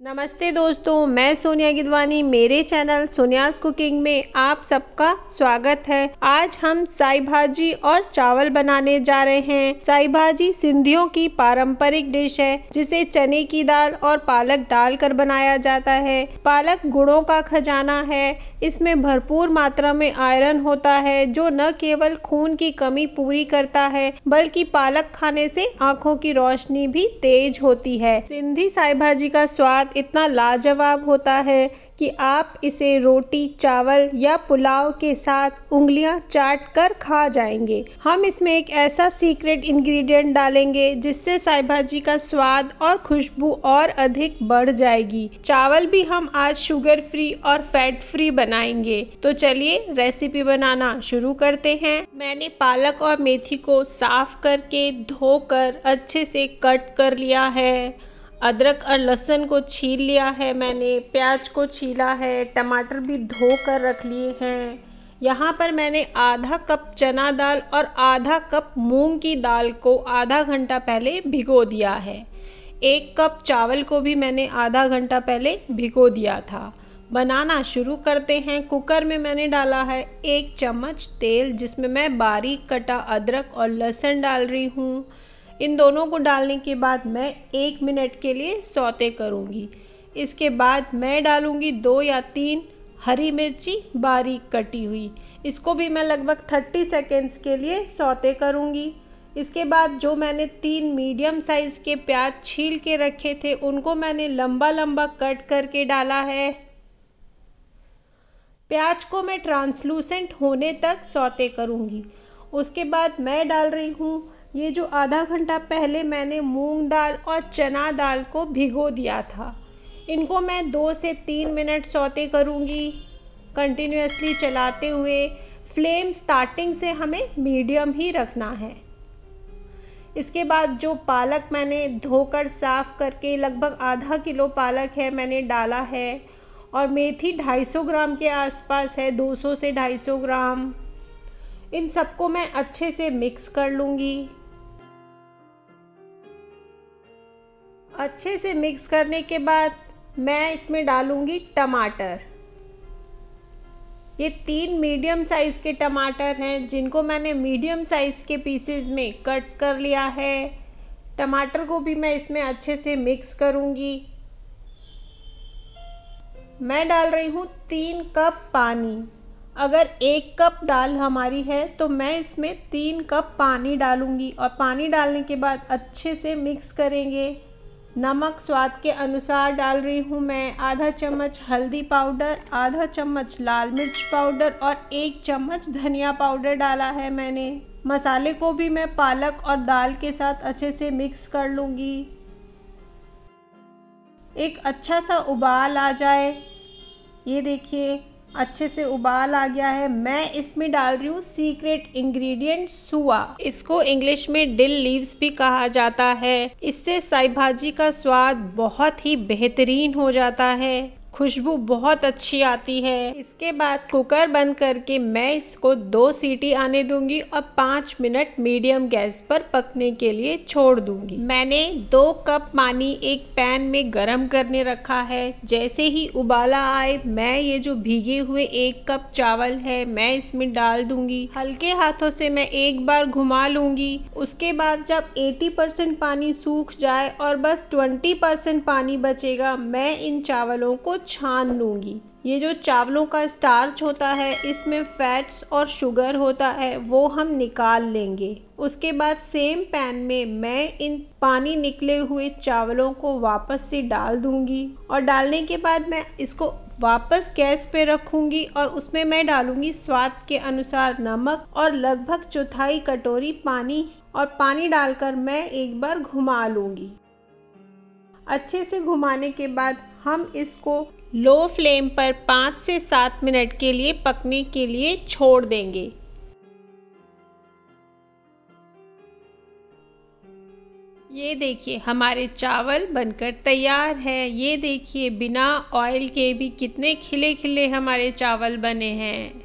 नमस्ते दोस्तों, मैं सोनिया गिदवानी। मेरे चैनल सोनियाज कुकिंग में आप सबका स्वागत है। आज हम साई भाजी और चावल बनाने जा रहे हैं। साई भाजी सिंधियों की पारंपरिक डिश है जिसे चने की दाल और पालक डालकर बनाया जाता है। पालक गुणों का खजाना है। इसमें भरपूर मात्रा में आयरन होता है जो न केवल खून की कमी पूरी करता है बल्कि पालक खाने से आँखों की रोशनी भी तेज होती है। सिंधी साई भाजी का स्वाद इतना लाजवाब होता है कि आप इसे रोटी, चावल या पुलाव के साथ उंगलियां चाट कर खा जाएंगे। हम इसमें एक ऐसा सीक्रेट इंग्रेडिएंट डालेंगे जिससे साई भाजी का स्वाद और खुशबू और अधिक बढ़ जाएगी। चावल भी हम आज शुगर फ्री और फैट फ्री बनाएंगे। तो चलिए रेसिपी बनाना शुरू करते हैं। मैंने पालक और मेथी को साफ करके धोकर अच्छे से कट कर लिया है। अदरक और लहसुन को छील लिया है मैंने, प्याज को छीला है, टमाटर भी धो कर रख लिए हैं। यहाँ पर मैंने आधा कप चना दाल और आधा कप मूंग की दाल को आधा घंटा पहले भिगो दिया है। 1 कप चावल को भी मैंने आधा घंटा पहले भिगो दिया था। बनाना शुरू करते हैं। कुकर में मैंने डाला है 1 चम्मच तेल जिसमें मैं बारीक कटा अदरक और लहसुन डाल रही हूँ। इन दोनों को डालने के बाद मैं 1 मिनट के लिए सौते करूँगी। इसके बाद मैं डालूँगी 2 या 3 हरी मिर्ची बारीक कटी हुई। इसको भी मैं लगभग 30 सेकेंड्स के लिए सौते करूँगी। इसके बाद जो मैंने 3 मीडियम साइज़ के प्याज छील के रखे थे उनको मैंने लंबा लंबा कट करके डाला है। प्याज को मैं ट्रांसलूसेंट होने तक सौते करूँगी। उसके बाद मैं डाल रही हूँ ये जो आधा घंटा पहले मैंने मूंग दाल और चना दाल को भिगो दिया था। इनको मैं 2 से 3 मिनट सौते करूँगी कंटिन्यूअसली चलाते हुए। फ्लेम स्टार्टिंग से हमें मीडियम ही रखना है। इसके बाद जो पालक मैंने धोकर साफ़ करके लगभग आधा किलो पालक है मैंने डाला है और मेथी 250 ग्राम के आसपास है, 200 से 250 ग्राम। इन सबको मैं अच्छे से मिक्स कर लूँगी। अच्छे से मिक्स करने के बाद मैं इसमें डालूँगी टमाटर। ये 3 मीडियम साइज़ के टमाटर हैं जिनको मैंने मीडियम साइज़ के पीसेस में कट कर लिया है। टमाटर को भी मैं इसमें अच्छे से मिक्स करूँगी। मैं डाल रही हूँ 3 कप पानी। अगर 1 कप दाल हमारी है तो मैं इसमें 3 कप पानी डालूँगी और पानी डालने के बाद अच्छे से मिक्स करेंगे। नमक स्वाद के अनुसार डाल रही हूँ मैं। आधा चम्मच हल्दी पाउडर, आधा चम्मच लाल मिर्च पाउडर और 1 चम्मच धनिया पाउडर डाला है मैंने। मसाले को भी मैं पालक और दाल के साथ अच्छे से मिक्स कर लूँगी। एक अच्छा सा उबाल आ जाए, ये देखिए अच्छे से उबाल आ गया है। मैं इसमें डाल रही हूँ सीक्रेट इंग्रेडिएंट सुआ। इसको इंग्लिश में डिल लीव्स भी कहा जाता है। इससे साई भाजी का स्वाद बहुत ही बेहतरीन हो जाता है, खुशबू बहुत अच्छी आती है। इसके बाद कुकर बंद करके मैं इसको 2 सीटी आने दूंगी और 5 मिनट मीडियम गैस पर पकने के लिए छोड़ दूंगी। मैंने 2 कप पानी एक पैन में गरम करने रखा है। जैसे ही उबाला आए मैं ये जो भीगे हुए 1 कप चावल है मैं इसमें डाल दूंगी। हल्के हाथों से मैं एक बार घुमा लूंगी। उसके बाद जब 80% पानी सूख जाए और बस 20% पानी बचेगा मैं इन चावलों को छान लूँगी। ये जो चावलों का स्टार्च होता है इसमें फैट्स और शुगर होता है वो हम निकाल लेंगे। उसके बाद सेम पैन में मैं इन पानी निकले हुए चावलों को वापस से डाल दूँगी और डालने के बाद मैं इसको वापस गैस पे रखूँगी और उसमें मैं डालूँगी स्वाद के अनुसार नमक और लगभग 1/4 कटोरी पानी और पानी डालकर मैं एक बार घुमा लूँगी। अच्छे से घुमाने के बाद हम इसको लो फ्लेम पर 5 से 7 मिनट के लिए पकने के लिए छोड़ देंगे। ये देखिए हमारे चावल बनकर तैयार है। ये देखिए बिना ऑयल के भी कितने खिले खिले हमारे चावल बने हैं,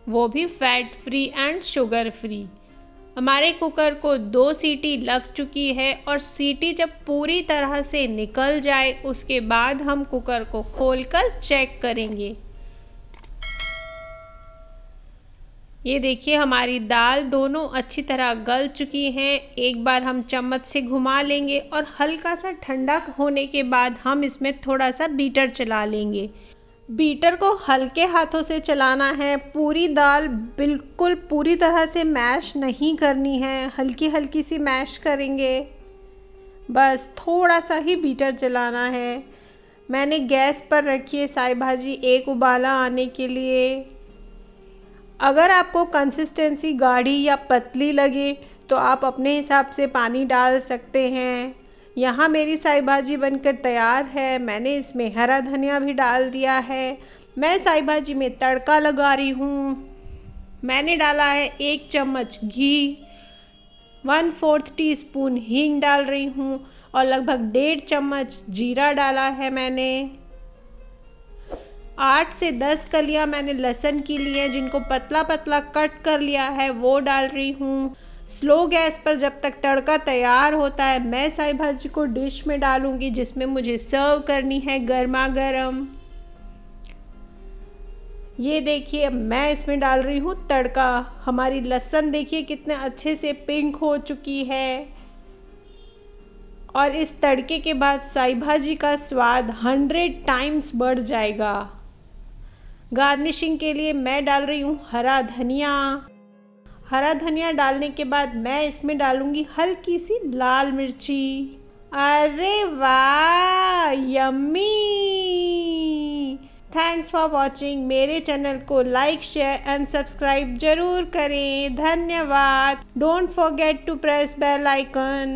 वो भी fat free and sugar free. हमारे कुकर को 2 सीटी लग चुकी है और सीटी जब पूरी तरह से निकल जाए उसके बाद हम कुकर को खोलकर चेक करेंगे। ये देखिए हमारी दाल दोनों अच्छी तरह गल चुकी हैं। एक बार हम चम्मच से घुमा लेंगे और हल्का सा ठंडा होने के बाद हम इसमें थोड़ा सा बीटर चला लेंगे। बीटर को हल्के हाथों से चलाना है, पूरी दाल बिल्कुल पूरी तरह से मैश नहीं करनी है, हल्की हल्की सी मैश करेंगे, बस थोड़ा सा ही बीटर चलाना है। मैंने गैस पर रखी है साई भाजी एक उबाला आने के लिए। अगर आपको कंसिस्टेंसी गाढ़ी या पतली लगे तो आप अपने हिसाब से पानी डाल सकते हैं। यहाँ मेरी साई भाजी बनकर तैयार है। मैंने इसमें हरा धनिया भी डाल दिया है। मैं साई भाजी में तड़का लगा रही हूँ। मैंने डाला है 1 चम्मच घी, 1/4 टीस्पून हींग डाल रही हूँ और लगभग 1.5 चम्मच जीरा डाला है मैंने। 8 से 10 कलियाँ मैंने लहसुन की ली हैं, जिनको पतला पतला कट कर लिया है वो डाल रही हूँ। स्लो गैस पर जब तक तड़का तैयार होता है मैं साई भाजी को डिश में डालूंगी जिसमें मुझे सर्व करनी है गर्मा गर्म। ये देखिए मैं इसमें डाल रही हूँ तड़का। हमारी लहसुन देखिए कितने अच्छे से पिंक हो चुकी है और इस तड़के के बाद साई भाजी का स्वाद 100 टाइम्स बढ़ जाएगा। गार्निशिंग के लिए मैं डाल रही हूँ हरा धनिया। हरा धनिया डालने के बाद मैं इसमें डालूंगी हल्की सी लाल मिर्ची। अरे वाह, यम्मी। Thanks for watching. मेरे चैनल को लाइक, शेयर एंड सब्सक्राइब जरूर करें। धन्यवाद। Don't forget to press bell icon.